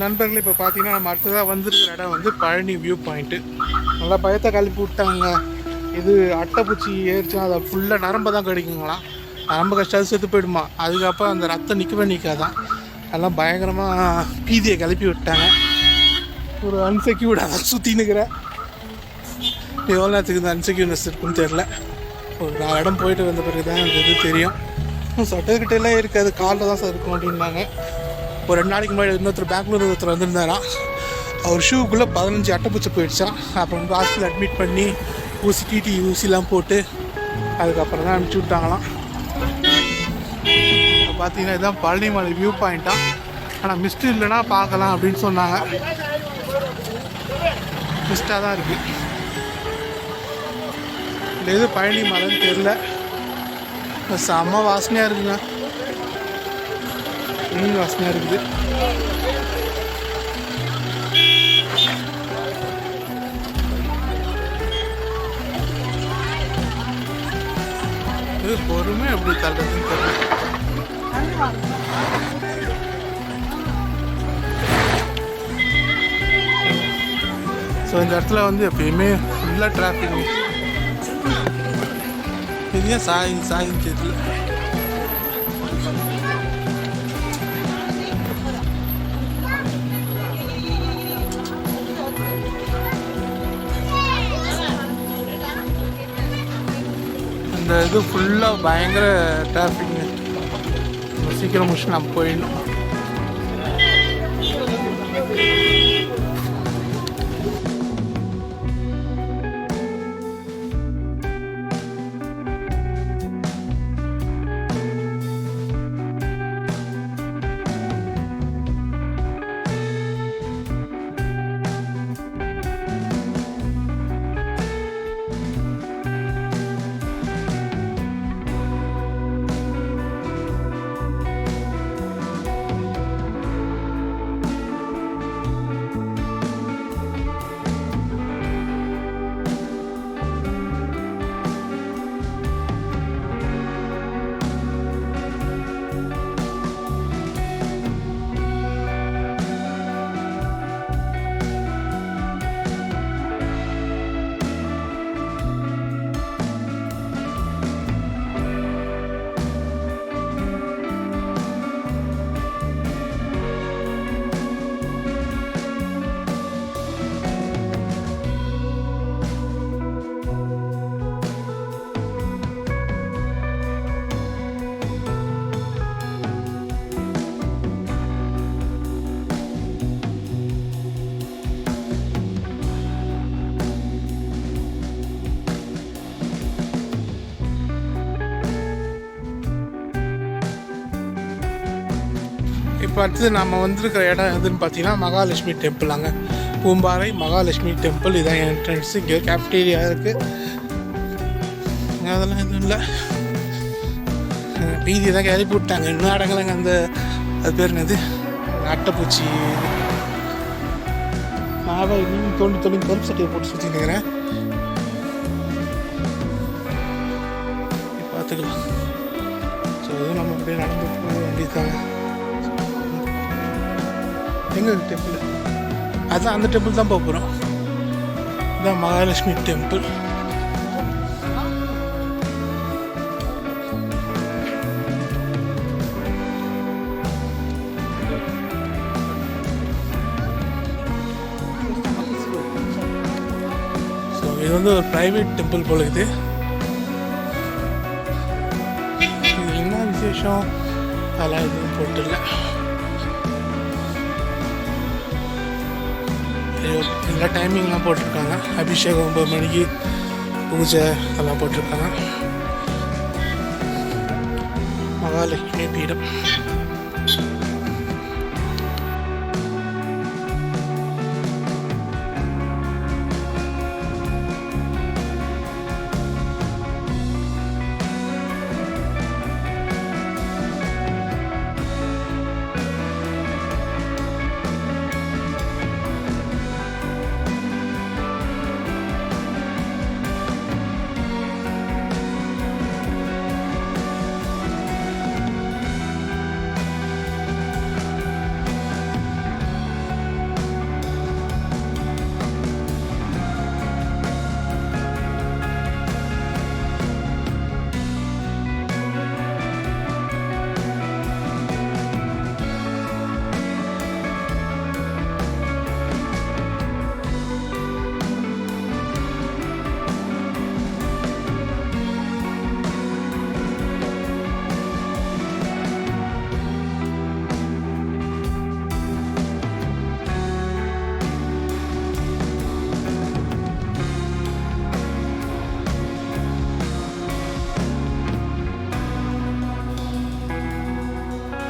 நண்பர்கள் இப்போ பார்த்தீங்கன்னா நம்ம அடுத்ததாக வந்திருக்கிற இடம் வந்து பழனி வியூ பாயிண்ட்டு. நல்லா பயத்தை கழிப்பி விட்டாங்க. இது அட்டைப்பூச்சி ஏறிச்சா அதை ஃபுல்லாக நரம்பை தான் கடிக்குங்களாம். நரம்பு கஷ்டம் செத்து போயிடுமா. அதுக்கப்புறம் அந்த ரத்தம் நிற்கவே நிற்காதான். அதெல்லாம் பயங்கரமாக பீதியை கிளப்பி விட்டாங்க. ஒரு அன்செக்யூர்டாக தான் சுற்றின்னுக்கிறேன். எவ்வளோ நேரத்துக்கு இந்த அன்செக்யூர்னஸ் இருக்குன்னு தெரில. ஒரு 4 இடம் போயிட்டு வந்த பிறகு தான் அந்த இது தெரியும். சட்டக்கிட்டெல்லாம் இருக்காது, காலில் தான் சார் இருக்கும் அப்படின்னாங்க. ஒரு 2 நாளைக்கு முன்னாடி இன்னொருத்தர் பெங்களூர் ஒருத்தர் வந்திருந்தாராம். அவர் ஷூக்குள்ளே 15 அட்டைப்பூச்சி போயிடுச்சான். அப்புறம் வந்து ஹாஸ்பிட்டல் அட்மிட் பண்ணி ஊசி டிடி ஊசிலாம் போட்டு அதுக்கப்புறம் தான் அனுப்பிச்சி விட்டாங்களாம். பார்த்தீங்கன்னா இதுதான் பழனி மலை வியூ பாயிண்ட்டாக. ஆனால் மிஸ்ட்டு இல்லைன்னா பார்க்கலாம் அப்படின்னு சொன்னாங்க. மிஸ்டாக தான் இருக்குது. இல்லை எது பழனி மலைன்னு தெரில. செம்ம வாசனையாக இருக்குங்க. மீன் வாசனையாக இருக்குது. இது பொறுமை எப்படி தள்ளுறதுன்னு தெரியல. ஸோ இந்த இடத்துல வந்து எப்பயுமே ஃபுல்லாக டிராஃபிக். இது ஏன் சாயின்னு தெரியல. இந்த இது ஃபுல்லாக பயங்கர டிராஃபிக்ங்க. சீக்கிரம் முடிச்சு நம்ம போயிடணும். இப்போ அடுத்தது நம்ம வந்திருக்கிற இடம் எதுன்னு பார்த்தீங்கன்னா மகாலட்சுமி டெம்பிள். அங்கே பூம்பாறை மகாலட்சுமி டெம்பிள். இதான் என்ட்ரன்ஸு. இங்கே கேஃப்டீரியா இருக்குது. அதெல்லாம் எதுவும் இல்லை. பீதி தான் கிளப்பி விட்டாங்க. இன்னும் இடங்கள்ங்க அந்த அது பேர் என்னது அட்டைப்பூச்சி. நான் தோண்டி கருப்பு சட்டையை போட்டு சுற்றிக்கிறேன். பார்த்துக்கலாம். ஸோ இதுவும் நம்ம அப்படியே நடந்து போக வேண்டியதாங்க. எங்கே டெம்பிள்? அதுதான் அந்த டெம்பிள் தான் போக போகிறோம். இதுதான் மகாலட்சுமி டெம்பிள். ஸோ இது வந்து ஒரு ப்ரைவேட் டெம்பிள் போல. இது என்ன விசேஷம் அதெல்லாம் எதுவும் போட்டு இல்லை. எல்லா டைமிங்லாம் போட்டிருக்காங்க. அபிஷேகம் 9 மணிக்கு, பூஜை அதெல்லாம் போட்டிருக்காங்க. மகாலட்சுமி பீடம்.